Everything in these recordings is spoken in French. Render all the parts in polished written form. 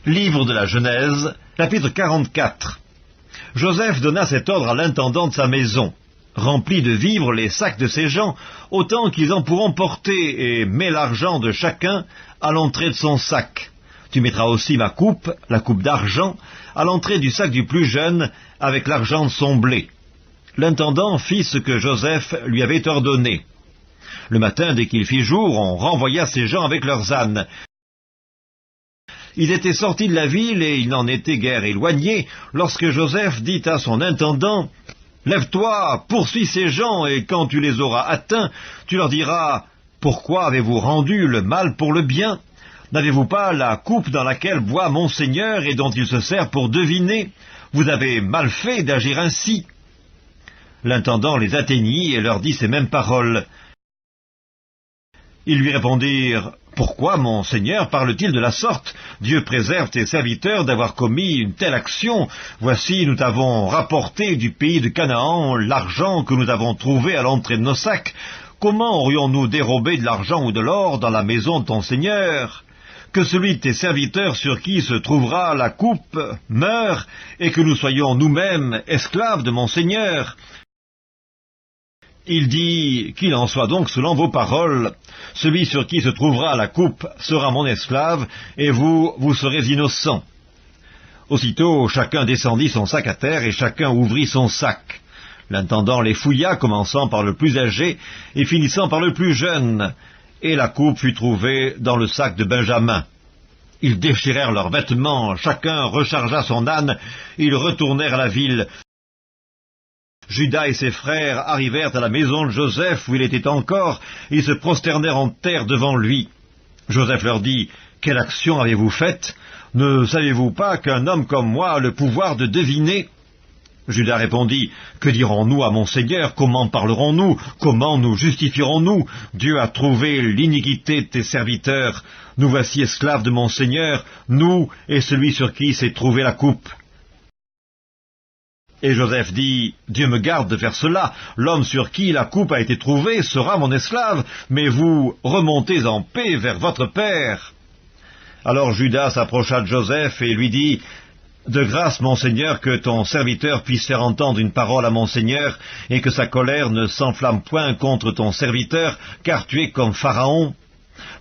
Livre de la Genèse, chapitre 44. Joseph donna cet ordre à l'intendant de sa maison. Remplis de vivres les sacs de ces gens, autant qu'ils en pourront porter, et mets l'argent de chacun à l'entrée de son sac. Tu mettras aussi ma coupe, la coupe d'argent, à l'entrée du sac du plus jeune, avec l'argent de son blé. L'intendant fit ce que Joseph lui avait ordonné. Le matin, dès qu'il fit jour, on renvoya ces gens avec leurs ânes. Ils étaient sortis de la ville et ils n'en étaient guère éloignés, lorsque Joseph dit à son intendant, « Lève-toi, poursuis ces gens, et quand tu les auras atteints, tu leur diras, « Pourquoi avez-vous rendu le mal pour le bien ? N'avez-vous pas la coupe dans laquelle boit mon Seigneur et dont il se sert pour deviner ? Vous avez mal fait d'agir ainsi. » L'intendant les atteignit et leur dit ces mêmes paroles. Ils lui répondirent, « Pourquoi, mon Seigneur, parle-t-il de la sorte ? Dieu préserve tes serviteurs d'avoir commis une telle action. Voici, nous t'avons rapporté du pays de Canaan l'argent que nous avons trouvé à l'entrée de nos sacs. Comment aurions-nous dérobé de l'argent ou de l'or dans la maison de ton Seigneur ? Que celui de tes serviteurs sur qui se trouvera la coupe meure, et que nous soyons nous-mêmes esclaves de mon Seigneur. » Il dit, « Qu'il en soit donc selon vos paroles. Celui sur qui se trouvera la coupe sera mon esclave, et vous serez innocents. » Aussitôt, chacun descendit son sac à terre, et chacun ouvrit son sac. L'intendant les fouilla, commençant par le plus âgé, et finissant par le plus jeune, et la coupe fut trouvée dans le sac de Benjamin. Ils déchirèrent leurs vêtements, chacun rechargea son âne, et ils retournèrent à la ville. Judas et ses frères arrivèrent à la maison de Joseph, où il était encore, et ils se prosternèrent en terre devant lui. Joseph leur dit, « Quelle action avez-vous faite ? Ne savez-vous pas qu'un homme comme moi a le pouvoir de deviner ?» Judas répondit, « Que dirons-nous à mon Seigneur ? Comment parlerons-nous ? Comment nous justifierons-nous ? Dieu a trouvé l'iniquité de tes serviteurs. Nous voici esclaves de mon Seigneur, nous et celui sur qui s'est trouvée la coupe. » Et Joseph dit, « Dieu me garde de faire cela. L'homme sur qui la coupe a été trouvée sera mon esclave, mais vous remontez en paix vers votre père. » Alors Judas s'approcha de Joseph et lui dit, « De grâce, mon Seigneur, que ton serviteur puisse faire entendre une parole à mon Seigneur, et que sa colère ne s'enflamme point contre ton serviteur, car tu es comme Pharaon.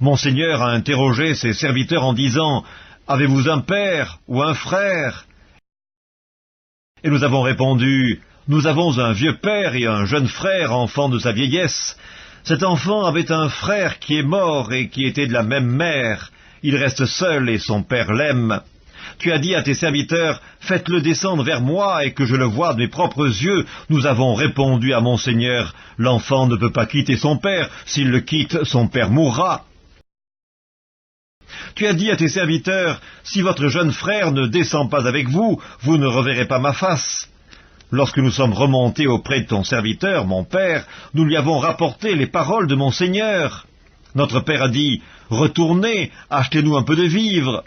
Mon Seigneur a interrogé ses serviteurs en disant, « Avez-vous un père ou un frère ?» Et nous avons répondu, « Nous avons un vieux père et un jeune frère, enfant de sa vieillesse. Cet enfant avait un frère qui est mort et qui était de la même mère. Il reste seul et son père l'aime. Tu as dit à tes serviteurs, « Faites-le descendre vers moi et que je le voie de mes propres yeux. » Nous avons répondu à mon Seigneur, « L'enfant ne peut pas quitter son père. S'il le quitte, son père mourra. » Tu as dit à tes serviteurs, « Si votre jeune frère ne descend pas avec vous, vous ne reverrez pas ma face. » Lorsque nous sommes remontés auprès de ton serviteur, mon père, nous lui avons rapporté les paroles de mon Seigneur. Notre père a dit, « Retournez, achetez-nous un peu de vivres. »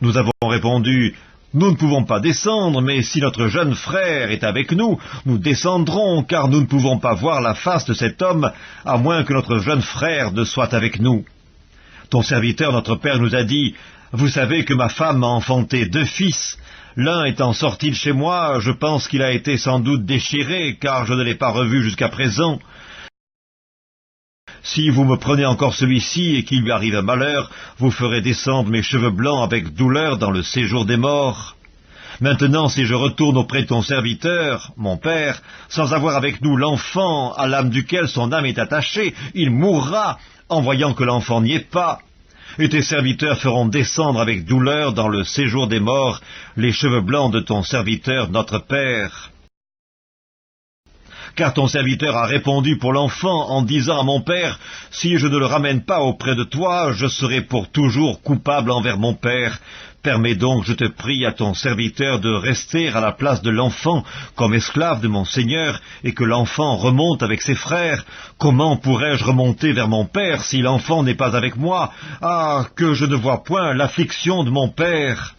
Nous avons répondu, « Nous ne pouvons pas descendre, mais si notre jeune frère est avec nous, nous descendrons, car nous ne pouvons pas voir la face de cet homme, à moins que notre jeune frère ne soit avec nous. » Ton serviteur, notre père, nous a dit, « Vous savez que ma femme m'a enfanté 2 fils. L'un étant sorti de chez moi, je pense qu'il a été sans doute déchiré, car je ne l'ai pas revu jusqu'à présent. Si vous me prenez encore celui-ci et qu'il lui arrive un malheur, vous ferez descendre mes cheveux blancs avec douleur dans le séjour des morts. Maintenant, si je retourne auprès de ton serviteur, mon père, sans avoir avec nous l'enfant à l'âme duquel son âme est attachée, il mourra, en voyant que l'enfant n'y est pas. Et tes serviteurs feront descendre avec douleur dans le séjour des morts les cheveux blancs de ton serviteur, notre père. Car ton serviteur a répondu pour l'enfant en disant à mon père, « Si je ne le ramène pas auprès de toi, je serai pour toujours coupable envers mon père. Permets donc, je te prie, à ton serviteur de rester à la place de l'enfant comme esclave de mon Seigneur, et que l'enfant remonte avec ses frères. Comment pourrais-je remonter vers mon père si l'enfant n'est pas avec moi? Ah, que je ne vois point l'affliction de mon père !»